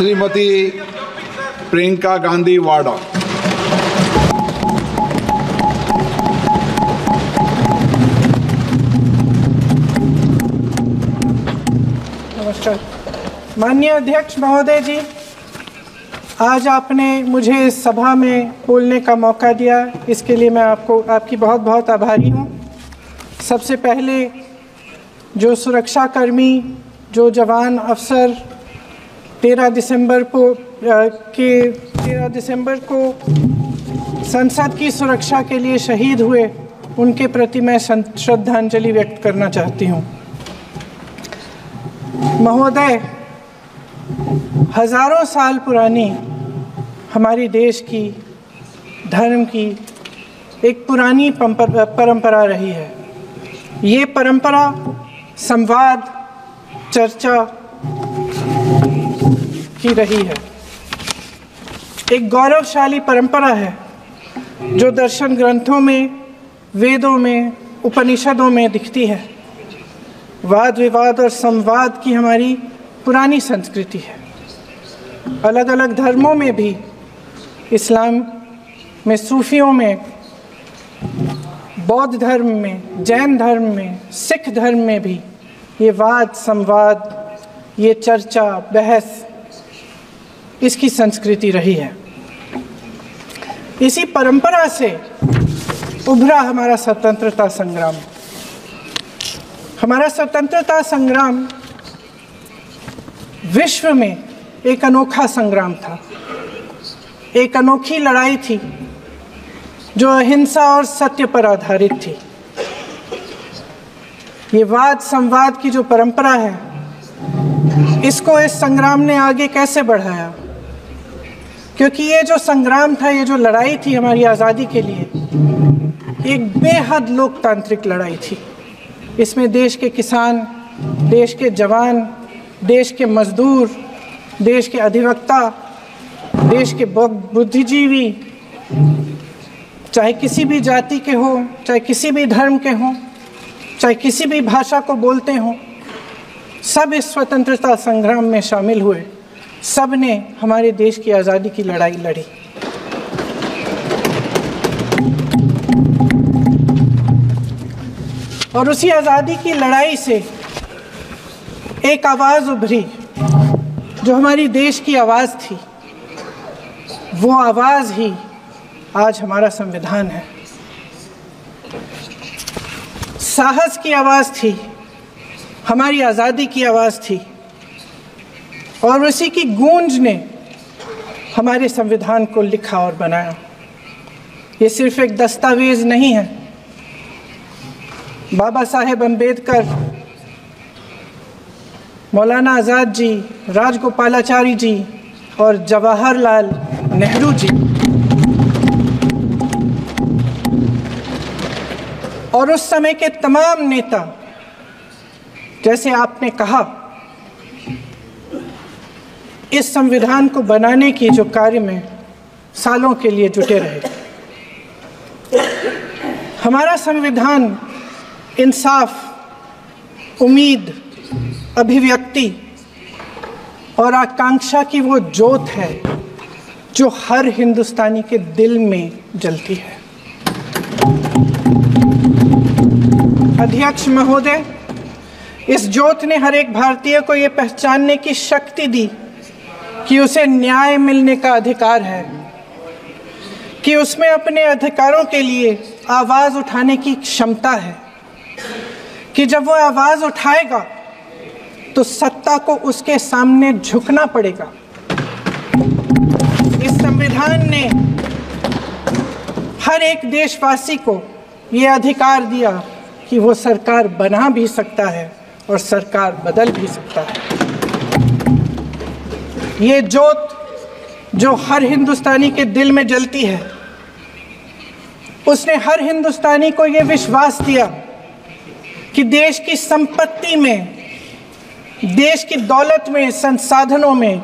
श्रीमती प्रियंका गांधी वाड़ा। नमस्कार। माननीय अध्यक्ष महोदय जी, आज आपने मुझे इस सभा में बोलने का मौका दिया, इसके लिए मैं आपकी बहुत बहुत आभारी हूँ। सबसे पहले जो सुरक्षाकर्मी, जो जवान अफसर 13 दिसंबर को संसद की सुरक्षा के लिए शहीद हुए, उनके प्रति मैं श्रद्धांजलि व्यक्त करना चाहती हूँ। महोदय, हजारों साल पुरानी हमारी देश की धर्म की एक पुरानी परंपरा रही है। ये परंपरा संवाद, चर्चा की रही है। एक गौरवशाली परंपरा है जो दर्शन ग्रंथों में, वेदों में, उपनिषदों में दिखती है। वाद विवाद और संवाद की हमारी पुरानी संस्कृति है। अलग अलग धर्मों में भी, इस्लाम में, सूफियों में, बौद्ध धर्म में, जैन धर्म में, सिख धर्म में भी ये वाद संवाद, ये चर्चा बहस, इसकी संस्कृति रही है। इसी परंपरा से उभरा हमारा स्वतंत्रता संग्राम। हमारा स्वतंत्रता संग्राम विश्व में एक अनोखा संग्राम था, एक अनोखी लड़ाई थी जो अहिंसा और सत्य पर आधारित थी। ये वाद संवाद की जो परंपरा है, इसको इस संग्राम ने आगे कैसे बढ़ाया? क्योंकि ये जो संग्राम था, ये जो लड़ाई थी हमारी आज़ादी के लिए, एक बेहद लोकतांत्रिक लड़ाई थी। इसमें देश के किसान, देश के जवान, देश के मजदूर, देश के अधिवक्ता, देश के बुद्धिजीवी, चाहे किसी भी जाति के हो, चाहे किसी भी धर्म के हों, चाहे किसी भी भाषा को बोलते हों, सब इस स्वतंत्रता संग्राम में शामिल हुए। सब ने हमारे देश की आज़ादी की लड़ाई लड़ी। और उसी आज़ादी की लड़ाई से एक आवाज़ उभरी जो हमारी देश की आवाज़ थी। वो आवाज़ ही आज हमारा संविधान है। साहस की आवाज़ थी, हमारी आज़ादी की आवाज़ थी, और उसी की गूंज ने हमारे संविधान को लिखा और बनाया। ये सिर्फ एक दस्तावेज नहीं है। बाबा साहेब अम्बेडकर, मौलाना आज़ाद जी, राजगोपालाचारी जी और जवाहरलाल नेहरू जी और उस समय के तमाम नेता, जैसे आपने कहा, इस संविधान को बनाने की जो कार्य में सालों के लिए जुटे रहे। हमारा संविधान इंसाफ, उम्मीद, अभिव्यक्ति और आकांक्षा की वो ज्योत है जो हर हिंदुस्तानी के दिल में जलती है। अध्यक्ष महोदय, इस ज्योत ने हर एक भारतीय को ये पहचानने की शक्ति दी कि उसे न्याय मिलने का अधिकार है, कि उसमें अपने अधिकारों के लिए आवाज़ उठाने की क्षमता है, कि जब वो आवाज़ उठाएगा तो सत्ता को उसके सामने झुकना पड़ेगा। इस संविधान ने हर एक देशवासी को ये अधिकार दिया कि वो सरकार बना भी सकता है और सरकार बदल भी सकता है। ये ज्योत जो हर हिंदुस्तानी के दिल में जलती है, उसने हर हिंदुस्तानी को ये विश्वास दिया कि देश की संपत्ति में, देश की दौलत में, संसाधनों में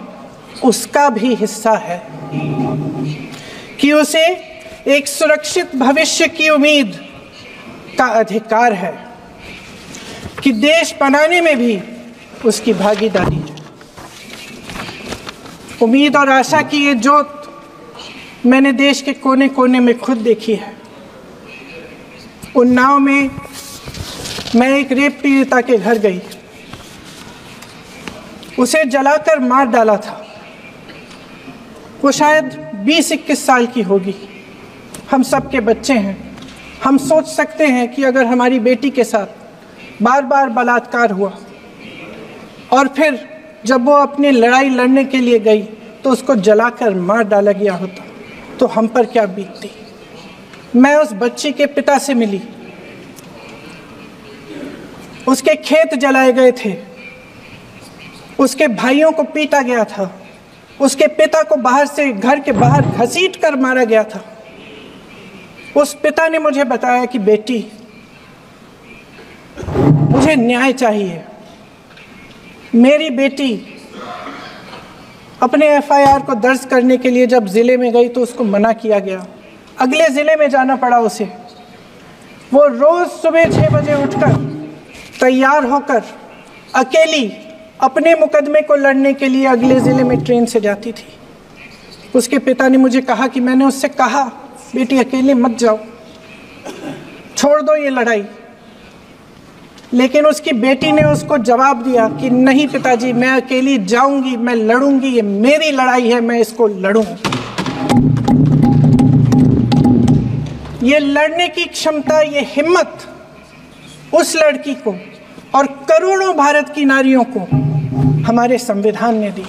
उसका भी हिस्सा है, कि उसे एक सुरक्षित भविष्य की उम्मीद का अधिकार है, कि देश बनाने में भी उसकी भागीदारी है। उम्मीद और आशा की ये जोत मैंने देश के कोने कोने में खुद देखी है। उन्नाव में मैं एक रेप पीड़िता के घर गई, उसे जलाकर मार डाला था। वो शायद 20-21 साल की होगी। हम सब के बच्चे हैं। हम सोच सकते हैं कि अगर हमारी बेटी के साथ बार बार बलात्कार हुआ और फिर जब वो अपनी लड़ाई लड़ने के लिए गई तो उसको जलाकर मार डाला गया होता तो हम पर क्या बीतती। मैं उस बच्ची के पिता से मिली। उसके खेत जलाए गए थे, उसके भाइयों को पीटा गया था, उसके पिता को बाहर से घर के बाहर घसीट कर मारा गया था। उस पिता ने मुझे बताया कि बेटी, मुझे न्याय चाहिए। मेरी बेटी अपने एफआईआर को दर्ज करने के लिए जब ज़िले में गई तो उसको मना किया गया। अगले ज़िले में जाना पड़ा उसे। वो रोज़ सुबह 6 बजे उठकर तैयार होकर अकेली अपने मुकदमे को लड़ने के लिए अगले ज़िले में ट्रेन से जाती थी। उसके पिता ने मुझे कहा कि मैंने उससे कहा, बेटी अकेले मत जाओ, छोड़ दो ये लड़ाई। लेकिन उसकी बेटी ने उसको जवाब दिया कि नहीं पिताजी, मैं अकेली जाऊंगी, मैं लड़ूंगी, ये मेरी लड़ाई है, मैं इसको लड़ूंगी। ये लड़ने की क्षमता, ये हिम्मत उस लड़की को और करोड़ों भारत की नारियों को हमारे संविधान ने दी।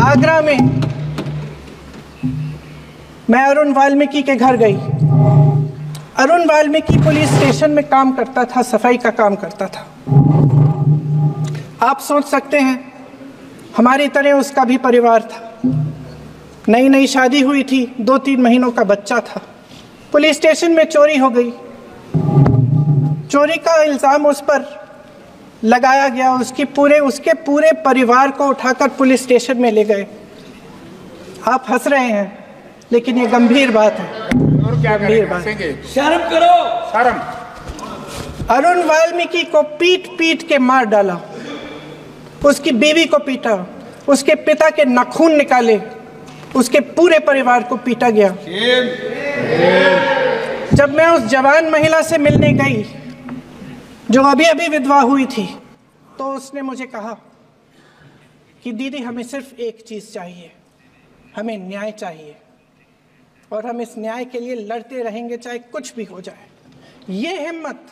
आगरा में मैं अरुण वाल्मीकि के घर गई। अरुण वाल्मीकि पुलिस स्टेशन में काम करता था, सफाई का काम करता था। आप सोच सकते हैं हमारी तरह उसका भी परिवार था। नई नई शादी हुई थी, 2-3 महीनों का बच्चा था। पुलिस स्टेशन में चोरी हो गई। चोरी का इल्ज़ाम उस पर लगाया गया। उसके पूरे परिवार को उठाकर पुलिस स्टेशन में ले गए। आप हंस रहे हैं, लेकिन ये गंभीर बात है। गंभीर बात। शर्म करो, शर्म। अरुण वाल्मीकि को पीट पीट के मार डाला, उसकी बीवी को पीटा, उसके पिता के नाखून निकाले, उसके पूरे परिवार को पीटा गया। जब मैं उस जवान महिला से मिलने गई जो अभी अभी विधवा हुई थी, तो उसने मुझे कहा कि दीदी, हमें सिर्फ एक चीज़ चाहिए, हमें न्याय चाहिए और हम इस न्याय के लिए लड़ते रहेंगे, चाहे कुछ भी हो जाए। ये हिम्मत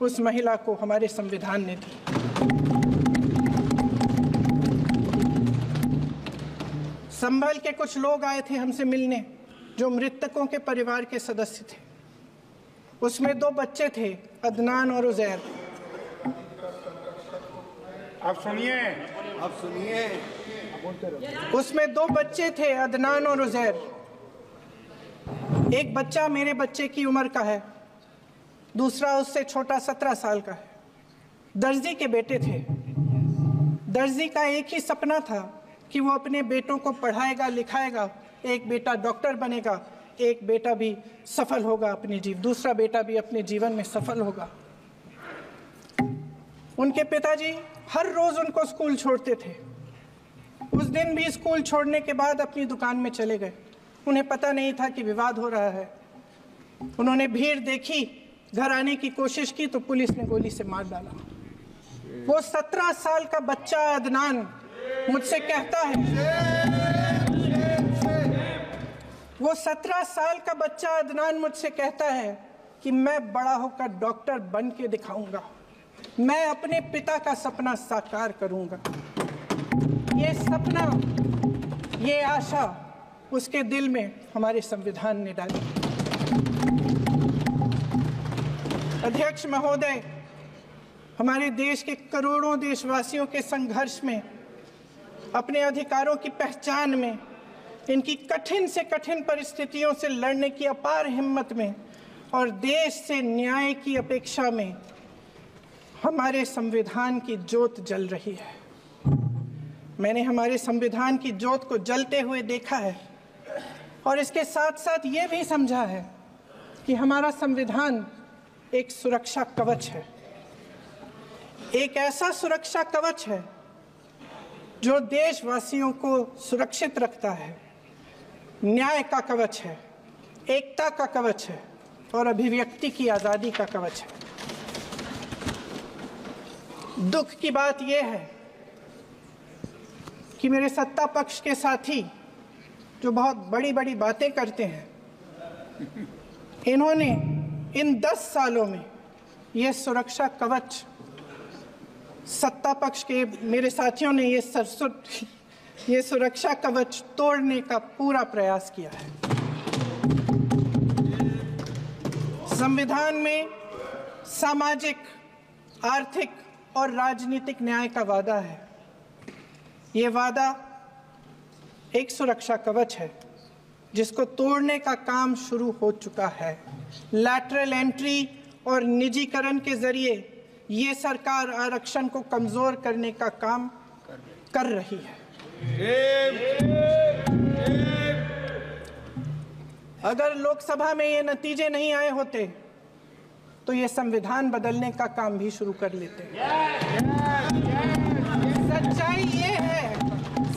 उस महिला को हमारे संविधान ने दी। संभल के कुछ लोग आए थे हमसे मिलने जो मृतकों के परिवार के सदस्य थे। उसमें 2 बच्चे थे, अदनान और उजैर। आप सुनिए। उसमें 2 बच्चे थे, अदनान और उजैर। एक बच्चा मेरे बच्चे की उम्र का है, दूसरा उससे छोटा 17 साल का है। दर्जी के बेटे थे। दर्जी का एक ही सपना था कि वो अपने बेटों को पढ़ाएगा, लिखाएगा। एक बेटा डॉक्टर बनेगा, एक बेटा भी सफल होगा दूसरा बेटा भी अपने जीवन में सफल होगा। उनके पिताजी हर रोज उनको स्कूल छोड़ते थे। उस दिन भी स्कूल छोड़ने के बाद अपनी दुकान में चले गए। उन्हें पता नहीं था कि विवाद हो रहा है। उन्होंने भीड़ देखी, घर आने की कोशिश की तो पुलिस ने गोली से मार डाला। वो 17 साल का बच्चा अदनान मुझसे कहता है, वो 17 साल का बच्चा अदनान मुझसे कहता है कि मैं बड़ा होकर डॉक्टर बन के दिखाऊंगा, मैं अपने पिता का सपना साकार करूंगा। ये सपना, ये आशा उसके दिल में हमारे संविधान ने डाली। अध्यक्ष महोदय, हमारे देश के करोड़ों देशवासियों के संघर्ष में, अपने अधिकारों की पहचान में, इनकी कठिन से कठिन परिस्थितियों से लड़ने की अपार हिम्मत में और देश से न्याय की अपेक्षा में हमारे संविधान की ज्योत जल रही है। मैंने हमारे संविधान की ज्योत को जलते हुए देखा है और इसके साथ साथ ये भी समझा है कि हमारा संविधान एक सुरक्षा कवच है। एक ऐसा सुरक्षा कवच है जो देशवासियों को सुरक्षित रखता है, न्याय का कवच है, एकता का कवच है और अभिव्यक्ति की आज़ादी का कवच है। दुख की बात यह है कि मेरे सत्ता पक्ष के साथी जो बहुत बड़ी बड़ी बातें करते हैं, इन्होंने इन 10 सालों में ये सुरक्षा कवच, सत्ता पक्ष के मेरे साथियों ने ये सुरक्षा कवच तोड़ने का पूरा प्रयास किया है। संविधान में सामाजिक, आर्थिक और राजनीतिक न्याय का वादा है। ये वादा एक सुरक्षा कवच है जिसको तोड़ने का काम शुरू हो चुका है। लैटरल एंट्री और निजीकरण के जरिए ये सरकार आरक्षण को कमजोर करने का काम कर रही है। अगर लोकसभा में ये नतीजे नहीं आए होते तो ये संविधान बदलने का काम भी शुरू कर लेते।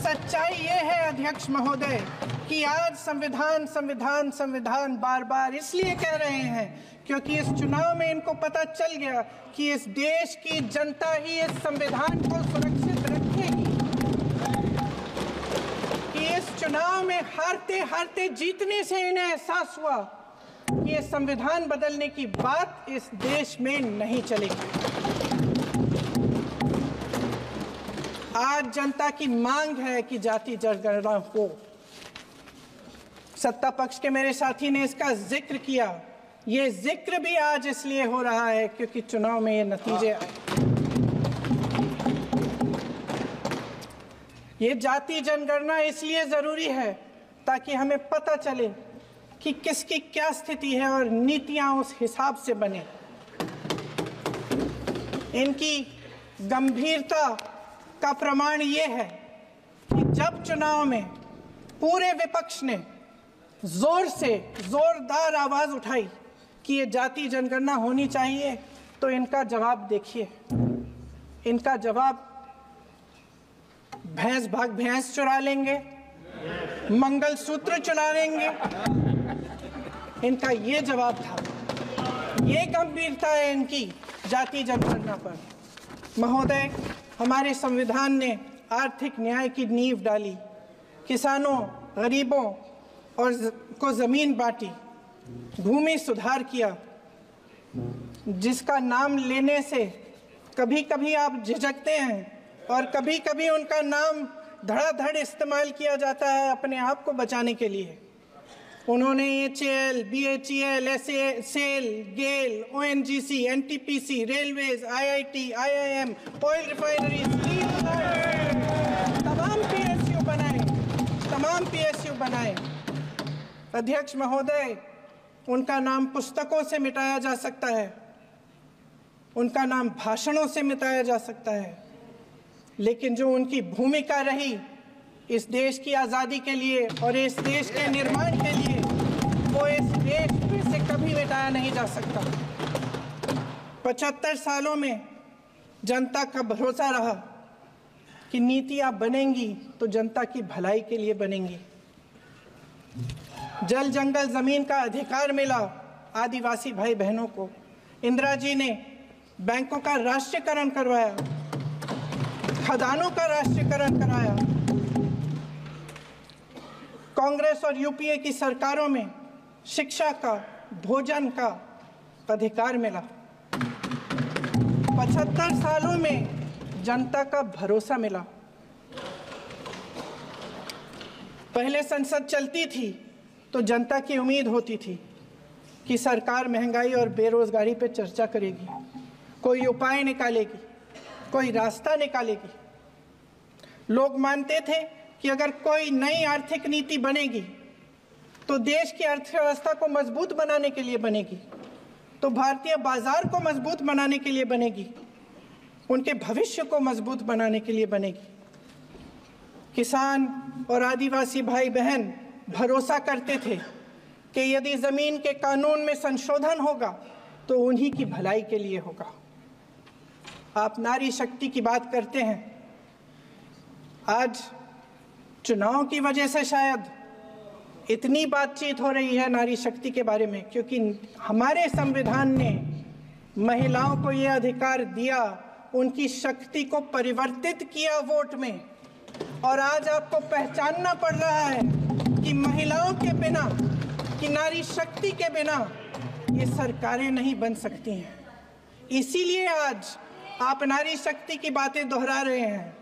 सच्चाई ये है अध्यक्ष महोदय कि आज संविधान बार बार इसलिए कह रहे हैं क्योंकि इस चुनाव में इनको पता चल गया कि इस देश की जनता ही इस संविधान को सुरक्षित रखेगी, कि इस चुनाव में हारते हारते जीतने से इन्हें एहसास हुआ कि ये संविधान बदलने की बात इस देश में नहीं चलेगी। आज जनता की मांग है कि जाति जनगणना हो। सत्ता पक्ष के मेरे साथी ने इसका जिक्र किया। ये जिक्र भी आज इसलिए हो रहा है क्योंकि चुनाव में ये नतीजे आए। ये जाति जनगणना इसलिए जरूरी है ताकि हमें पता चले कि किसकी क्या स्थिति है और नीतियां उस हिसाब से बने। इनकी गंभीरता का प्रमाण ये है कि जब चुनाव में पूरे विपक्ष ने जोरदार आवाज उठाई कि ये जाति जनगणना होनी चाहिए, तो इनका जवाब देखिए। इनका जवाब भैंस भाग भैंस चुरा लेंगे, मंगलसूत्र चुरा लेंगे। इनका ये जवाब था। ये गंभीरता है इनकी जाति जनगणना पर। महोदय, हमारे संविधान ने आर्थिक न्याय की नींव डाली, किसानों, गरीबों और को जमीन बांटी, भूमि सुधार किया, जिसका नाम लेने से कभी कभी आप झिझकते हैं और कभी कभी उनका नाम धड़ाधड़ इस्तेमाल किया जाता है अपने आप को बचाने के लिए। उन्होंने HAL, BHEL, SAIL, गेल, ONGC, NTPC, railways, IIT, IIM, oil refineries, तमाम PSU बनाए। अध्यक्ष महोदय, उनका नाम पुस्तकों से मिटाया जा सकता है, उनका नाम भाषणों से मिटाया जा सकता है, लेकिन जो उनकी भूमिका रही इस देश की आज़ादी के लिए और इस देश के निर्माण के लिए, वो इस देश से कभी मिटाया नहीं जा सकता। 75 सालों में जनता का भरोसा रहा कि नीतियाँ बनेंगी तो जनता की भलाई के लिए बनेंगी। जल जंगल जमीन का अधिकार मिला आदिवासी भाई बहनों को। इंदिरा जी ने बैंकों का राष्ट्रीयकरण करवाया, खदानों का राष्ट्रीयकरण कराया। कांग्रेस और यूपीए की सरकारों में शिक्षा का, भोजन का अधिकार मिला। 75 सालों में जनता का भरोसा मिला। पहले संसद चलती थी तो जनता की उम्मीद होती थी कि सरकार महंगाई और बेरोजगारी पर चर्चा करेगी, कोई उपाय निकालेगी, कोई रास्ता निकालेगी। लोग मानते थे कि अगर कोई नई आर्थिक नीति बनेगी तो देश की अर्थव्यवस्था को मजबूत बनाने के लिए बनेगी, तो भारतीय बाजार को मजबूत बनाने के लिए बनेगी, उनके भविष्य को मजबूत बनाने के लिए बनेगी। किसान और आदिवासी भाई बहन भरोसा करते थे कि यदि जमीन के कानून में संशोधन होगा तो उन्हीं की भलाई के लिए होगा। आप नारी शक्ति की बात करते हैं, आज चुनाव की वजह से शायद इतनी बातचीत हो रही है नारी शक्ति के बारे में, क्योंकि हमारे संविधान ने महिलाओं को ये अधिकार दिया, उनकी शक्ति को परिवर्तित किया वोट में। और आज आपको पहचानना पड़ रहा है कि महिलाओं के बिना, कि नारी शक्ति के बिना ये सरकारें नहीं बन सकती हैं। इसीलिए आज आप नारी शक्ति की बातें दोहरा रहे हैं।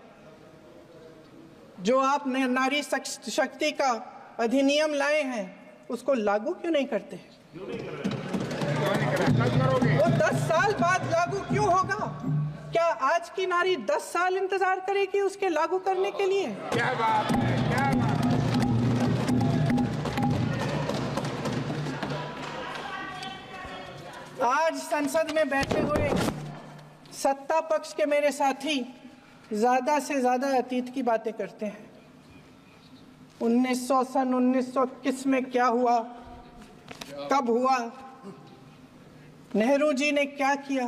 जो आप नारी शक्ति का अधिनियम लाए हैं उसको लागू क्यों नहीं करते? वो 10 साल बाद लागू क्यों होगा? क्या आज की नारी 10 साल इंतजार करेगी उसके लागू करने के लिए? क्या बात है, क्या बात है। आज संसद में बैठे हुए सत्ता पक्ष के मेरे साथी ज्यादा से ज्यादा अतीत की बातें करते हैं। 1921 में क्या हुआ, कब हुआ, नेहरू जी ने क्या किया।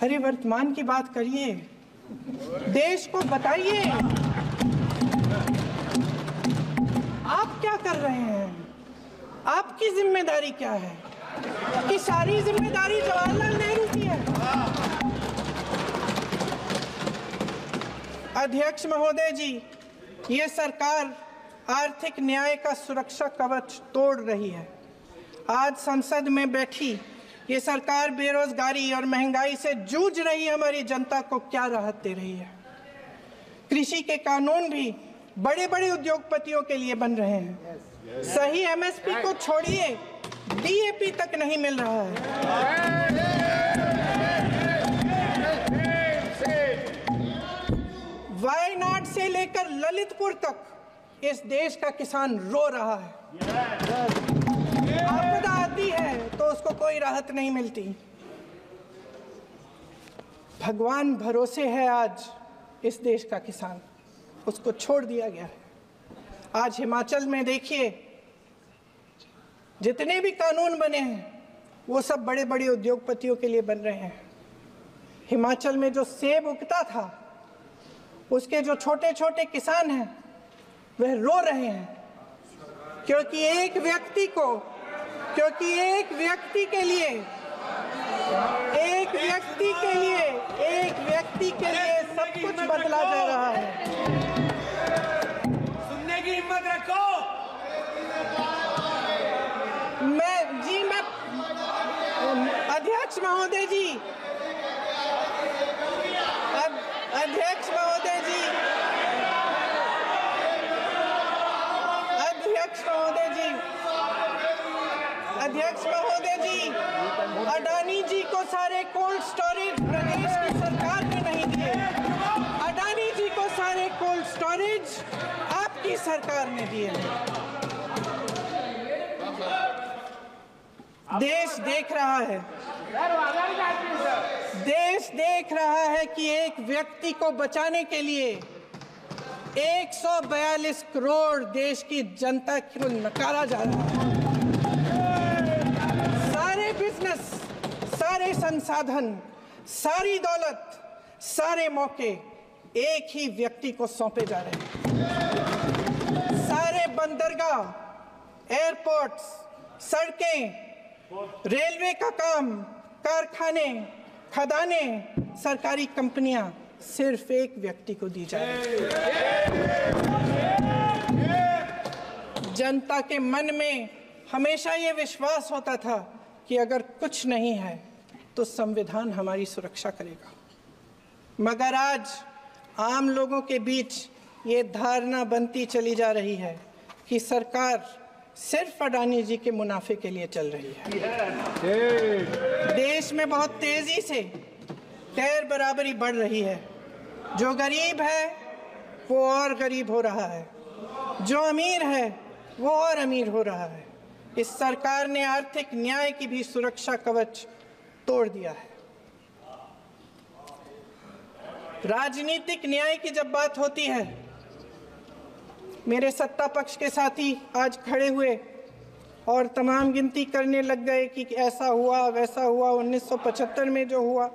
अरे वर्तमान की बात करिए, देश को बताइए आप क्या कर रहे हैं, आपकी जिम्मेदारी क्या है? कि सारी जिम्मेदारी जवाहरलाल नेहरू की है। अध्यक्ष महोदय जी, ये सरकार आर्थिक न्याय का सुरक्षा कवच तोड़ रही है। आज संसद में बैठी ये सरकार बेरोजगारी और महंगाई से जूझ रही हमारी जनता को क्या राहत दे रही है? कृषि के कानून भी बड़े बड़े उद्योगपतियों के लिए बन रहे हैं। सही एमएसपी को छोड़िए, डीएपी तक नहीं मिल रहा है। वायनाड से लेकर ललितपुर तक इस देश का किसान रो रहा है। आपदा आती है तो उसको कोई राहत नहीं मिलती। भगवान भरोसे है आज इस देश का किसान, उसको छोड़ दिया गया है। आज हिमाचल में देखिए, जितने भी कानून बने हैं वो सब बड़े बड़े उद्योगपतियों के लिए बन रहे हैं। हिमाचल में जो सेब उगता था उसके जो छोटे छोटे किसान हैं वह रो रहे हैं, क्योंकि एक व्यक्ति के लिए सब कुछ बदला जा रहा है। सुनने की हिम्मत रखो। अध्यक्ष महोदय जी, अध्यक्ष महोदय जी, अडानी जी को सारे कोल्ड स्टोरेज प्रदेश की सरकार ने नहीं दिए। अडानी जी को सारे कोल्ड स्टोरेज आपकी सरकार ने दिए। देश देख रहा है कि एक व्यक्ति को बचाने के लिए 142 करोड़ देश की जनता को नकारा जा रहा है। सारे बिजनेस, सारे संसाधन, सारी दौलत, सारे मौके एक ही व्यक्ति को सौंपे जा रहे हैं। सारे बंदरगाह, एयरपोर्ट्स, सड़कें, रेलवे का काम, कारखाने, खदाने, सरकारी कंपनियां सिर्फ एक व्यक्ति को दी जा रही है। जनता के मन में हमेशा ये विश्वास होता था कि अगर कुछ नहीं है तो संविधान हमारी सुरक्षा करेगा, मगर आज आम लोगों के बीच ये धारणा बनती चली जा रही है कि सरकार सिर्फ अडानी जी के मुनाफे के लिए चल रही है। देश में बहुत तेजी से गैर बराबरी बढ़ रही है। जो गरीब है वो और गरीब हो रहा है, जो अमीर है वो और अमीर हो रहा है। इस सरकार ने आर्थिक न्याय की भी सुरक्षा कवच तोड़ दिया है। राजनीतिक न्याय की जब बात होती है, मेरे सत्ता पक्ष के साथी आज खड़े हुए और तमाम गिनती करने लग गए कि ऐसा हुआ वैसा हुआ, 1975 में जो हुआ।